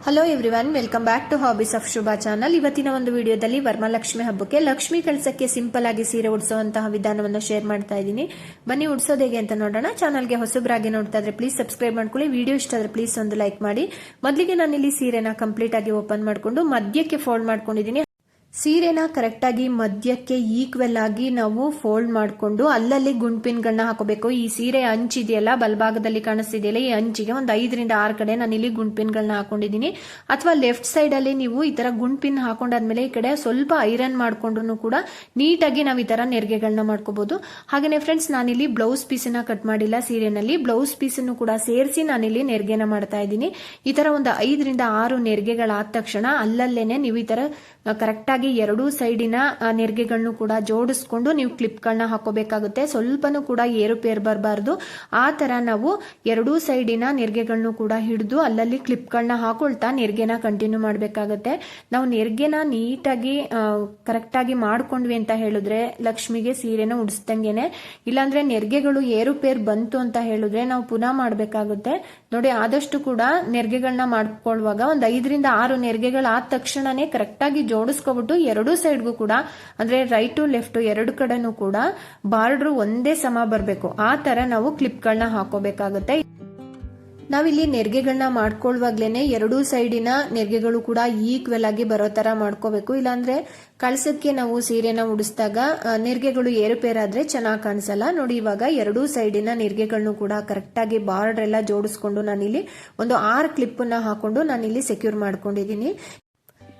Hello everyone, welcome back to hobbies of Shubha channel. ಇವತ್ತಿನ ಒಂದು ವಿಡಿಯೋದಲ್ಲಿ ವರಮಹಾಲಕ್ಷ್ಮಿ ಹಬ್ಬಕ್ಕೆ ಲಕ್ಷ್ಮಿ ಕಳಸಕ್ಕೆ ಸಿಂಪಲ್ ಆಗಿ ಸೀರೆ ಉಡಿಸುವಂತಹ ವಿಧಾನವನ್ನು ಶೇರ್ ಮಾಡ್ತಾ ಇದ್ದೀನಿ. ಬನ್ನಿ ಉಡಿಸೋದು ಹೇಗೆ ಅಂತ ನೋಡೋಣ. ಚಾನಲ್ಗೆ ಹೊಸಬ್ರಾಗಿ ನೋಡ್ತಾ ಇದ್ರೆ ಪ್ಲೀಸ್ ಸಬ್ಸ್ಕ್ರೈಬ್ ಮಾಡ್ಕೊಳ್ಳಿ. ವಿಡಿಯೋ ಇಷ್ಟ ಆದ್ರೆ ಪ್ಲೀಸ್ ಒಂದು ಲೈಕ್ ಮಾಡಿ. ಮೊದಲಿಗೆ ನಾನಿಲ್ಲಿ ಸೀರೆನ ಕಂಪ್ಲೀಟ್ ಆಗಿ ಓಪನ್ ಮಾಡ್ಕೊಂಡು ಮಧ್ಯಕ್ಕೆ ಫೋಲ್ಡ್ ಮಾಡ್ಕೊಂಡಿದ್ದೀನಿ. ಸೀರೆನ ಕರೆಕ್ಟ್ ಆಗಿ ಮಧ್ಯಕ್ಕೆ ಈಕ್ವೆಲ್ ಆಗಿ ನಾವು ಫೋಲ್ಡ್ ಮಾಡಿಕೊಂಡು ಅಲ್ಲಲ್ಲಿ ಗುಂಡ್ಪಿನ್ಗಳನ್ನ ಹಾಕೋಬೇಕು. ಈ ಸೀರೆ ಅಂಚಿದೆಯಲ್ಲ, ಬಲಭಾಗದಲ್ಲಿ ಕಾಣಿಸ್ತಿದೆಯಲ್ಲ, ಈ ಅಂಚಿಗೆ ಒಂದು 5 ರಿಂದ 6 ಕಡೆ ನಾನು ಇಲ್ಲಿ ಗುಂಡ್ಪಿನ್ಗಳನ್ನ ಹಾಕೊಂಡಿದ್ದೀನಿ. ಅಥವಾ ಲೆಫ್ಟ್ ಸೈಡ್ ಅಲ್ಲಿ ನೀವು ಈ ತರ ಗುಂಡ್ಪಿನ್ ಹಾಕೊಂಡಾದ್ಮೇಲೆ ಈ ಕಡೆ ಸ್ವಲ್ಪ ಐರನ್ ಮಾಡ್ಕೊಂಡ್ರು ಕೂಡ ನೀಟಾಗಿ ನಾವು ಈ ತರ ನೆರಿಗೆಗಳನ್ನ ಮಾಡ್ಕೋಬಹುದು. ಹಾಗೇನೆ ಫ್ರೆಂಡ್ಸ್, ನಾನಿಲ್ಲಿ ಬ್ಲೌಸ್ ಪೀಸನ್ನ ಕಟ್ ಮಾಡಿಲ್ಲ. ಸೀರೆನಲ್ಲಿ ಬ್ಲೌಸ್ ಪೀಸನ್ನು ಕೂಡ ಸೇರಿಸಿ ನಾನಿಲ್ಲಿ ನೆರಿಗೆನ ಮಾಡ್ತಾ ಇದ್ದೀನಿ. ಈ ತರ ಒಂದು 5 ರಿಂದ 6 ನೆರಿಗೆಗಳಾದ ತಕ್ಷಣ ಅಲ್ಲಲ್ಲೇನೆ ನೀವು ಈ ತರ ಕರೆಕ್ಟ್ ಆಗಿ ಎರಡೂ ಸೈಡಿನ ನೆರಿಗೆಗಳನ್ನು ಕೂಡ ಜೋಡಿಸ್ಕೊಂಡು ನೀವು ಕ್ಲಿಪ್ಗಳನ್ನ ಹಾಕೋಬೇಕಾಗುತ್ತೆ. ಸ್ವಲ್ಪನೂ ಕೂಡ ಏರುಪೇರು ಬರಬಾರ್ದು. ಆ ತರ ನಾವು ಎರಡೂ ಸೈಡಿನ ನೆರಿಗೆಗಳನ್ನು ಕೂಡ ಹಿಡಿದು ಅಲ್ಲಲ್ಲಿ ಕ್ಲಿಪ್ಗಳನ್ನ ಹಾಕೊಳ್ತಾ ನೆರಿಗೆನ ಕಂಟಿನ್ಯೂ ಮಾಡಬೇಕಾಗುತ್ತೆ. ನಾವು ನೆರಿಗೆನ ನೀಟಾಗಿ ಕರೆಕ್ಟ್ ಆಗಿ ಮಾಡ್ಕೊಂಡ್ವಿ ಅಂತ ಹೇಳಿದ್ರೆ ಲಕ್ಷ್ಮಿಗೆ ಸೀರೆನ ಉಡಿಸ್ದಂಗೆನೆ. ಇಲ್ಲಾಂದ್ರೆ ನೆರಿಗೆಗಳು ಏರುಪೇರು ಬಂತು ಅಂತ ಹೇಳಿದ್ರೆ ನಾವು ಪುನಃ ಮಾಡಬೇಕಾಗುತ್ತೆ. ನೋಡಿ, ಆದಷ್ಟು ಕೂಡ ನೆರಿಗೆಗಳನ್ನ ಮಾಡ್ಕೊಳ್ಳುವಾಗ ಒಂದು 5 ರಿಂದ 6 ನೆರಿಗೆಗಳಾದ ತಕ್ಷಣನೇ ಕರೆಕ್ಟ್ ಆಗಿ ಜೋಡಿಸ್ಕೊಬಿಟ್ಟು ಎರಡೂ ಸೈಡ್ಗೂ ಕೂಡ, ಅಂದ್ರೆ ರೈಟ್ ಟು ಲೆಫ್ಟ್ ಎರಡು ಕಡೆನೂ ಕೂಡ ಬಾರ್ಡರ್ ಒಂದೇ ಸಮ ಬರಬೇಕು. ಆ ತರ ನಾವು ಕ್ಲಿಪ್ಗಳನ್ನ ಹಾಕೋಬೇಕಾಗುತ್ತೆ. ನಾವಿಲ್ಲಿ ನೆರಿಗೆಗಳನ್ನ ಮಾಡ್ಕೊಳ್ಳುವಾಗ್ಲೇನೆ ಎರಡೂ ಸೈಡಿನ ನೆರಿಗೆಗಳು ಕೂಡ ಈಕ್ವೆಲ್ ಆಗಿ ಬರೋ ತರ ಮಾಡ್ಕೋಬೇಕು. ಇಲ್ಲಾಂದ್ರೆ ಕಳಸಕ್ಕೆ ನಾವು ಸೀರೆನ ಉಡಿಸಿದಾಗ ನೆರಿಗೆಗಳು ಏರುಪೇರಾದ್ರೆ ಚೆನ್ನಾಗಿ ಕಾಣಿಸಲ್ಲ. ನೋಡಿ, ಇವಾಗ ಎರಡೂ ಸೈಡಿನ ನೆರಿಗೆಗಳನ್ನು ಕೂಡ ಕರೆಕ್ಟ್ ಆಗಿ ಬಾರ್ಡರ್ ಎಲ್ಲ ಜೋಡಿಸ್ಕೊಂಡು ನಾನಿಲ್ಲಿ ಒಂದು 6 ಕ್ಲಿಪ್ ನ ಹಾಕೊಂಡು ನಾನಿಲ್ಲಿ ಸೆಕ್ಯೂರ್ ಮಾಡ್ಕೊಂಡಿದ್ದೀನಿ.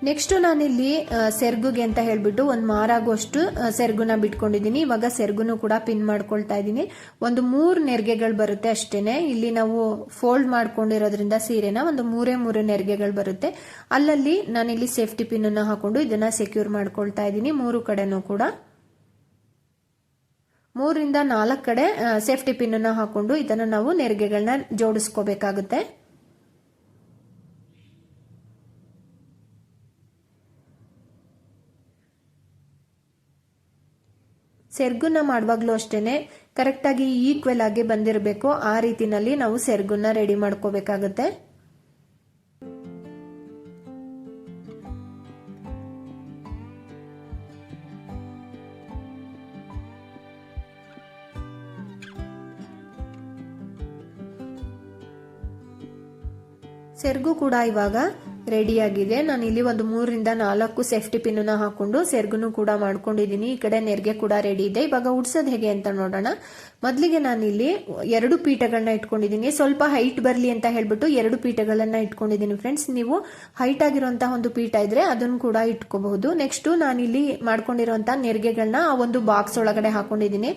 ನೆಕ್ಸ್ಟ್ ನಾನಿಲ್ಲಿ ಸೆರ್ಗುಗೆ ಅಂತ ಹೇಳ್ಬಿಟ್ಟು ಒಂದು ಮಾರಾಗುವಷ್ಟು ಸೆರ್ಗುನ ಬಿಟ್ಕೊಂಡಿದ್ದೀನಿ. ಇವಾಗ ಸೆರ್ಗುನು ಕೂಡ ಪಿನ್ ಮಾಡ್ಕೊಳ್ತಾ ಇದ್ದೀನಿ. ಒಂದು 3 ನೆರಿಗೆಗಳು ಬರುತ್ತೆ ಅಷ್ಟೇನೆ. ಇಲ್ಲಿ ನಾವು ಫೋಲ್ಡ್ ಮಾಡ್ಕೊಂಡಿರೋದ್ರಿಂದ ಸೀರೆನ ಒಂದು 3 ನೆರಿಗೆಗಳು ಬರುತ್ತೆ. ಅಲ್ಲಲ್ಲಿ ನಾನಿಲ್ಲಿ ಸೇಫ್ಟಿ ಪಿನ್ ಅನ್ನ ಹಾಕೊಂಡು ಇದನ್ನ ಸೆಕ್ಯೂರ್ ಮಾಡ್ಕೊಳ್ತಾ ಇದ್ದೀನಿ. 3 ಕಡೆನೂ ಕೂಡ 3 ರಿಂದ 4 ಕಡೆ ಸೇಫ್ಟಿ ಪಿನ್ ಅನ್ನ ಹಾಕೊಂಡು ಇದನ್ನ ನಾವು ನೆರಿಗೆಗಳನ್ನ ಜೋಡಿಸ್ಕೋಬೇಕಾಗುತ್ತೆ. ಸೆರ್ಗುನ ಮಾಡುವಾಗ್ಲೂ ಅಷ್ಟೇನೆ ಕರೆಕ್ಟ್ ಆಗಿ ಈಕ್ವೆಲ್ ಆಗಿ ಬಂದಿರಬೇಕು. ಆ ರೀತಿನಲ್ಲಿ ನಾವು ಸೆರ್ಗುನ ರೆಡಿ ಮಾಡ್ಕೋಬೇಕಾಗುತ್ತೆ. ಸೆರ್ಗು ಕೂಡ ಇವಾಗ ರೆಡಿ ಆಗಿದೆ. ನಾನು ಇಲ್ಲಿ ಒಂದು 3 ರಿಂದ 4 ಸೇಫ್ಟಿ ಪಿನ್ ನ ಹಾಕೊಂಡು ಸೆರ್ಗುನು ಕೂಡ ಮಾಡ್ಕೊಂಡಿದ್ದೀನಿ. ಈ ಕಡೆ ನೆರಿಗೆ ಕೂಡ ರೆಡಿ ಇದೆ. ಇವಾಗ ಉಡ್ಸೋದು ಹೇಗೆ ಅಂತ ನೋಡೋಣ. ಮೊದಲಿಗೆ ನಾನಿಲ್ಲಿ 2 ಪೀಠಗಳನ್ನ ಇಟ್ಕೊಂಡಿದ್ದೀನಿ. ಸ್ವಲ್ಪ ಹೈಟ್ ಬರಲಿ ಅಂತ ಹೇಳ್ಬಿಟ್ಟು 2 ಪೀಠಗಳನ್ನ ಇಟ್ಕೊಂಡಿದ್ದೀನಿ ಫ್ರೆಂಡ್ಸ್. ನೀವು ಹೈಟ್ ಆಗಿರುವಂತಹ ಒಂದು ಪೀಠ ಇದ್ರೆ ಅದನ್ನು ಕೂಡ ಇಟ್ಕೋಬಹುದು. ನೆಕ್ಸ್ಟ್ ನಾನಿಲ್ಲಿ ಮಾಡ್ಕೊಂಡಿರುವಂತಹ ನೆರಿಗೆಗಳನ್ನ ಆ ಒಂದು ಬಾಕ್ಸ್ ಒಳಗಡೆ ಹಾಕೊಂಡಿದ್ದೀನಿ.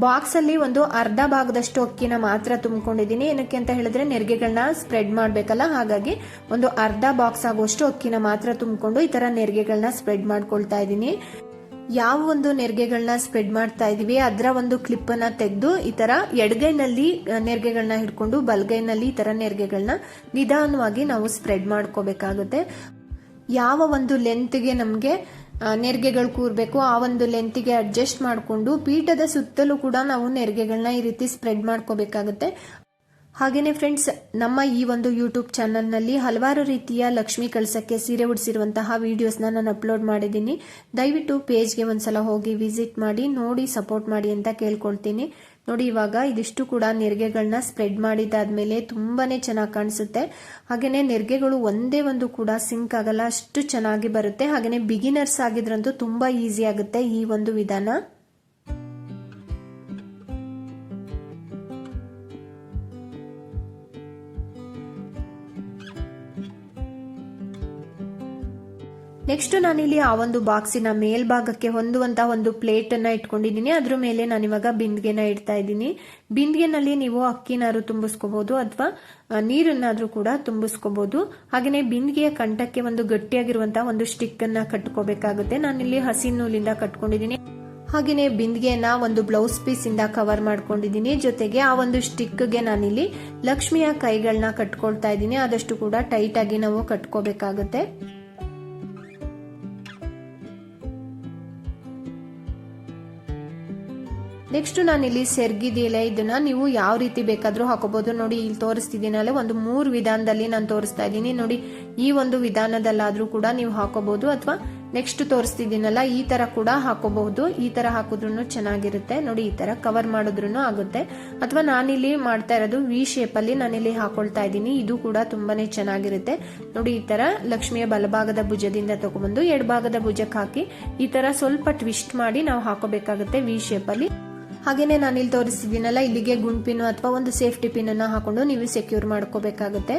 ಬಾಕ್ಸ್ ಅಲ್ಲಿ ಒಂದು ಅರ್ಧ ಭಾಗದಷ್ಟು ಅಕ್ಕಿನ ಮಾತ್ರ ತುಂಬಿಕೊಂಡಿದ್ದೀನಿ. ಏನಕ್ಕೆ ಅಂತ ಹೇಳಿದ್ರೆ ನೆರಿಗೆಗಳನ್ನ ಸ್ಪ್ರೆಡ್ ಮಾಡ್ಬೇಕಲ್ಲ, ಹಾಗಾಗಿ ಒಂದು ಅರ್ಧ ಬಾಕ್ಸ್ ಆಗುವಷ್ಟು ಅಕ್ಕಿನ ಮಾತ್ರ ತುಂಬಿಕೊಂಡು ಈ ತರ ನೆರಿಗೆಗಳನ್ನ ಸ್ಪ್ರೆಡ್ ಮಾಡ್ಕೊಳ್ತಾ ಇದ್ದೀನಿ. ಯಾವ ಒಂದು ನೆರಿಗೆಗಳನ್ನ ಸ್ಪ್ರೆಡ್ ಮಾಡ್ತಾ ಇದೀವಿ ಅದರ ಒಂದು ಕ್ಲಿಪ್ ಅನ್ನ ತೆಗೆದು ಈ ತರ ಎಡಗೈನಲ್ಲಿ ನೆರಿಗೆಗಳನ್ನ ಹಿಡ್ಕೊಂಡು ಬಲಗೈನಲ್ಲಿ ಈ ತರ ನೆರಿಗೆಗಳನ್ನ ನಿಧಾನವಾಗಿ ನಾವು ಸ್ಪ್ರೆಡ್ ಮಾಡ್ಕೋಬೇಕಾಗುತ್ತೆ. ಯಾವ ಒಂದು ಲೆಂತ್ಗೆ ನಮ್ಗೆ ನೆರಿಗೆಗಳು ಕೂರ್ಬೇಕು ಆ ಒಂದು ಲೆಂತ್ಗೆ ಅಡ್ಜಸ್ಟ್ ಮಾಡಿಕೊಂಡು ಪೀಠದ ಸುತ್ತಲೂ ಕೂಡ ನಾವು ನೆರಿಗೆಗಳನ್ನ ಈ ರೀತಿ ಸ್ಪ್ರೆಡ್ ಮಾಡ್ಕೋಬೇಕಾಗುತ್ತೆ. ಹಾಗೇನೆ ಫ್ರೆಂಡ್ಸ್, ನಮ್ಮ ಈ ಒಂದು ಯೂಟ್ಯೂಬ್ ಚಾನಲ್ನಲ್ಲಿ ಹಲವಾರು ರೀತಿಯ ಲಕ್ಷ್ಮಿ ಕಳಸಕ್ಕೆ ಸೀರೆ ಉಡಿಸಿರುವಂತಹ ವಿಡಿಯೋಸ್ನ ನಾನು ಅಪ್ಲೋಡ್ ಮಾಡಿದ್ದೀನಿ. ದಯವಿಟ್ಟು ಪೇಜ್ಗೆ ಒಂದ್ಸಲ ಹೋಗಿ ವಿಸಿಟ್ ಮಾಡಿ, ನೋಡಿ ಸಪೋರ್ಟ್ ಮಾಡಿ ಅಂತ ಕೇಳ್ಕೊಳ್ತೀನಿ. ನೋಡಿ, ಇವಾಗ ಇದಿಷ್ಟು ಕೂಡ ನೆರಿಗೆಗಳನ್ನ ಸ್ಪ್ರೆಡ್ ಮಾಡಿದಾದ್ಮೇಲೆ ತುಂಬಾನೇ ಚೆನ್ನಾಗಿ ಕಾಣಿಸುತ್ತೆ. ಹಾಗೇನೆ ನೆರಿಗೆಗಳು ಒಂದೇ ಒಂದು ಕೂಡ ಸಿಂಕ್ ಆಗಲ್ಲ, ಅಷ್ಟು ಚೆನ್ನಾಗಿ ಬರುತ್ತೆ. ಹಾಗೇನೆ ಬಿಗಿನರ್ಸ್ ಆಗಿದ್ರಂತೂ ತುಂಬಾ ಈಸಿ ಆಗುತ್ತೆ ಈ ಒಂದು ವಿಧಾನ. ನೆಕ್ಸ್ಟ್ ನಾನಿಲ್ಲಿ ಆ ಒಂದು ಬಾಕ್ಸಿನ ಮೇಲ್ಭಾಗಕ್ಕೆ ಹೊಂದುವಂತಹ ಒಂದು ಪ್ಲೇಟ್ ಅನ್ನ ಇಟ್ಕೊಂಡಿದ್ದೀನಿ. ಅದ್ರ ಮೇಲೆ ನಾನಿವಾಗ ಬಿಂದಿಗೆನ ಇಡ್ತಾ ಇದ್ದೀನಿ. ಬಿಂದಿಗೆನಲ್ಲಿ ನೀವು ಅಕ್ಕಿನಾರು ತುಂಬಿಸ್ಕೋಬಹುದು ಅಥವಾ ನೀರನ್ನಾದ್ರೂ ಕೂಡ ತುಂಬಿಸ್ಕೋಬಹುದು. ಹಾಗೆಯೇ ಬಿಂದಿಗೆಯ ಕಂಠಕ್ಕೆ ಒಂದು ಗಟ್ಟಿಯಾಗಿರುವಂತಹ ಒಂದು ಸ್ಟಿಕ್ ಅನ್ನ ಕಟ್ಕೋಬೇಕಾಗುತ್ತೆ. ನಾನಿಲ್ಲಿ ಹಸಿ ನೂಲಿಂದ ಕಟ್ಕೊಂಡಿದ್ದೀನಿ. ಹಾಗೆಯೇ ಬಿಂದಿಗೆಯನ್ನ ಒಂದು ಬ್ಲೌಸ್ ಪೀಸ್ ಇಂದ ಕವರ್ ಮಾಡ್ಕೊಂಡಿದ್ದೀನಿ. ಜೊತೆಗೆ ಆ ಒಂದು ಸ್ಟಿಕ್ಗೆ ನಾನಿಲ್ಲಿ ಲಕ್ಷ್ಮಿಯ ಕೈಗಳನ್ನ ಕಟ್ಕೊಳ್ತಾ ಇದ್ದೀನಿ. ಆದಷ್ಟು ಕೂಡ ಟೈಟ್ ಆಗಿ ನಾವು ಕಟ್ಕೋಬೇಕಾಗುತ್ತೆ. ನೆಕ್ಸ್ಟ್ ನಾನಿಲ್ಲಿ ಸೆರ್ಗಿದೆಯಲ್ಲ, ಇದನ್ನ ನೀವು ಯಾವ ರೀತಿ ಬೇಕಾದ್ರೂ ಹಾಕೋಬಹುದು. ನೋಡಿ ಇಲ್ಲಿ ತೋರಿಸ್ತಿದ್ದೀನಲ್ಲ, ಒಂದು 3 ವಿಧಾನದಲ್ಲಿ ನಾನು ತೋರಿಸ್ತಾ ಇದ್ದೀನಿ. ನೋಡಿ ಈ ಒಂದು ವಿಧಾನದಲ್ಲಾದ್ರೂ ಕೂಡ ನೀವು ಹಾಕೋಬಹುದು, ಅಥವಾ ನೆಕ್ಸ್ಟ್ ತೋರಿಸ್ತಿದ್ದೀನಲ್ಲ ಈ ತರ ಕೂಡ ಹಾಕೋಬಹುದು. ಈ ತರ ಹಾಕಿದ್ರು ಚೆನ್ನಾಗಿರುತ್ತೆ. ನೋಡಿ ಈ ತರ ಕವರ್ ಮಾಡಿದ್ರು ಆಗುತ್ತೆ. ಅಥವಾ ನಾನಿಲ್ಲಿ ಮಾಡ್ತಾ ಇರೋದು ವಿ ಶೇಪ್ ಅಲ್ಲಿ ನಾನಿಲ್ಲಿ ಹಾಕೊಳ್ತಾ ಇದ್ದೀನಿ. ಇದು ಕೂಡ ತುಂಬಾನೇ ಚೆನ್ನಾಗಿರುತ್ತೆ. ನೋಡಿ ಈ ತರ ಲಕ್ಷ್ಮಿಯ ಬಲಭಾಗದ ಭುಜದಿಂದ ತಗೊಂಡ್ಬಂದು ಎಡಭಾಗದ ಭುಜಕ್ಕೆ ಹಾಕಿ ಈ ತರ ಸ್ವಲ್ಪ ಟ್ವಿಸ್ಟ್ ಮಾಡಿ ನಾವು ಹಾಕೋಬೇಕಾಗುತ್ತೆ ವಿ ಶೇಪ್ ಅಲ್ಲಿ. ಹಾಗೇನೆ ನಾನಿಲ್ಲಿ ತೋರಿಸ್ತಿದ್ದೀನಲ್ಲ, ಇಲ್ಲಿಗೆ ಗುಂಡ್ ಪಿನ್ ಅಥವಾ ಒಂದು ಸೇಫ್ಟಿ ಪಿನ್ ಅನ್ನ ಹಾಕೊಂಡು ನೀವು ಸೆಕ್ಯೂರ್ ಮಾಡ್ಕೋಬೇಕಾಗುತ್ತೆ.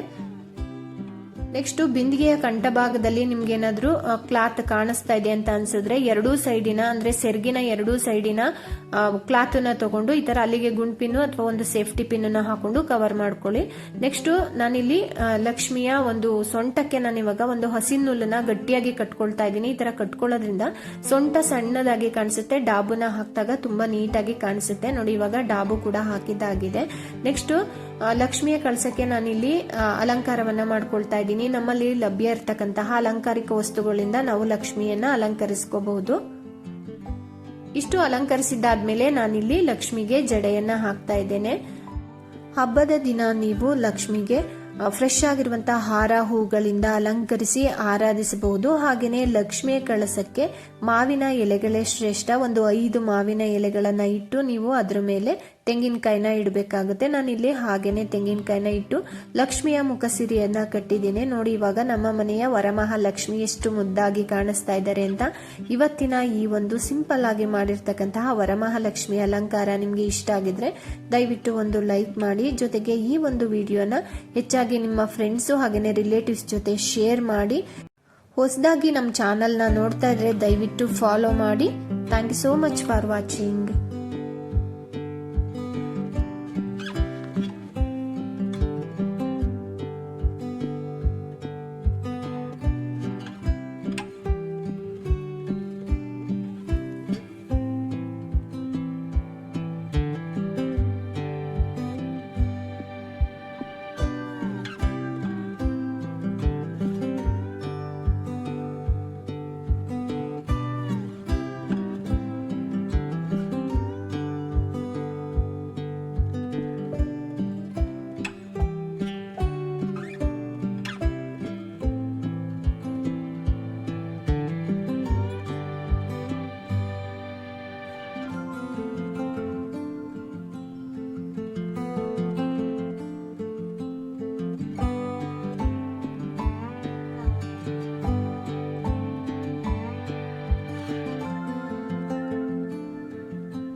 ನೆಕ್ಸ್ಟ್ ಬಿಂದಿಗೆಯ ಕಂಠ ಭಾಗದಲ್ಲಿ ನಿಮ್ಗೆ ಏನಾದ್ರೂ ಕ್ಲಾತ್ ಕಾಣಿಸ್ತಾ ಇದೆ ಅಂತ ಅನ್ಸಿದ್ರೆ ಎರಡೂ ಸೈಡಿನ ಅಂದ್ರೆ ಸೆರ್ಗಿನ ಎರಡೂ ಸೈಡಿನ ಕ್ಲಾತ್ ನ ತಗೊಂಡು ಈ ತರ ಅಲ್ಲಿಗೆ ಗುಂಡ್ ಪಿನ್ ಅಥವಾ ಒಂದು ಸೇಫ್ಟಿ ಪಿನ್ ಅನ್ನ ಹಾಕೊಂಡು ಕವರ್ ಮಾಡ್ಕೊಳ್ಳಿ. ನೆಕ್ಸ್ಟ್ ನಾನಿಲ್ಲಿ ಲಕ್ಷ್ಮಿಯ ಒಂದು ಸೊಂಟಕ್ಕೆ ನಾನು ಇವಾಗ ಒಂದು ಹಸಿ ನೂಲನ್ನ ಗಟ್ಟಿಯಾಗಿ ಕಟ್ಕೊಳ್ತಾ ಇದ್ದೀನಿ. ಈ ತರ ಕಟ್ಕೊಳ್ಳೋದ್ರಿಂದ ಸೊಂಟ ಸಣ್ಣದಾಗಿ ಕಾಣಿಸುತ್ತೆ, ಡಾಬುನ ಹಾಕಿದಾಗ ತುಂಬಾ ನೀಟಾಗಿ ಕಾಣಿಸುತ್ತೆ. ನೋಡಿ ಇವಾಗ ಡಾಬು ಕೂಡ ಹಾಕಿದ್ದಾಗಿದೆ. ನೆಕ್ಸ್ಟ್ ಲಕ್ಷ್ಮಿಯ ಕಳಸಕ್ಕೆ ನಾನಿಲ್ಲಿ ಅಲಂಕಾರವನ್ನ ಮಾಡ್ಕೊಳ್ತಾ ಇದ್ದೀನಿ. ನಮ್ಮಲ್ಲಿ ಲಭ್ಯ ಇರತಕ್ಕಂತಹ ಅಲಂಕಾರಿಕ ವಸ್ತುಗಳಿಂದ ನಾವು ಲಕ್ಷ್ಮಿಯನ್ನ ಅಲಂಕರಿಸ್ಕೋಬಹುದು. ಇಷ್ಟು ಅಲಂಕರಿಸಿದ್ದಾದ್ಮೇಲೆ ನಾನಿಲ್ಲಿ ಲಕ್ಷ್ಮಿಗೆ ಜಡೆಯನ್ನ ಹಾಕ್ತಾ ಇದ್ದೇನೆ. ಹಬ್ಬದ ದಿನ ನೀವು ಲಕ್ಷ್ಮಿಗೆ ಫ್ರೆಶ್ ಆಗಿರುವಂತಹ ಹಾರ ಹೂಗಳಿಂದ ಅಲಂಕರಿಸಿ ಆರಾಧಿಸಬಹುದು. ಹಾಗೆಯೇ ಲಕ್ಷ್ಮಿಯ ಕಳಸಕ್ಕೆ ಮಾವಿನ ಎಲೆಗಳೇ ಶ್ರೇಷ್ಠ. ಒಂದು 5 ಮಾವಿನ ಎಲೆಗಳನ್ನ ಇಟ್ಟು ನೀವು ಅದ್ರ ಮೇಲೆ ತೆಂಗಿನಕಾಯಿನ ಇಡಬೇಕಾಗುತ್ತೆ. ನಾನಿಲ್ಲಿ ಹಾಗೇನೆ ತೆಂಗಿನಕಾಯಿನ ಇಟ್ಟು ಲಕ್ಷ್ಮಿಯ ಮುಖಸಿರಿಯನ್ನ ಕಟ್ಟಿದ್ದೇನೆ. ನೋಡಿ ಇವಾಗ ನಮ್ಮ ಮನೆಯ ವರಮಹಾಲಕ್ಷ್ಮಿ ಎಷ್ಟು ಮುದ್ದಾಗಿ ಕಾಣಿಸ್ತಾ ಇದ್ದಾರೆ ಅಂತ. ಇವತ್ತಿನ ಈ ಒಂದು ಸಿಂಪಲ್ ಆಗಿ ಮಾಡಿರ್ತಕ್ಕಂತಹ ವರಮಹಾಲಕ್ಷ್ಮಿ ಅಲಂಕಾರ ನಿಮ್ಗೆ ಇಷ್ಟ ಆಗಿದ್ರೆ ದಯವಿಟ್ಟು ಒಂದು ಲೈಕ್ ಮಾಡಿ. ಜೊತೆಗೆ ಈ ಒಂದು ವಿಡಿಯೋನ ಹೆಚ್ಚಾಗಿ ನಿಮ್ಮ ಫ್ರೆಂಡ್ಸು ಹಾಗೇನೆ ರಿಲೇಟಿವ್ಸ್ ಜೊತೆ ಶೇರ್ ಮಾಡಿ. ಹೊಸದಾಗಿ ನಮ್ಮ ಚಾನಲ್ನ ನೋಡ್ತಾ ಇದ್ರೆ ದಯವಿಟ್ಟು ಫಾಲೋ ಮಾಡಿ. Thank you so much for watching.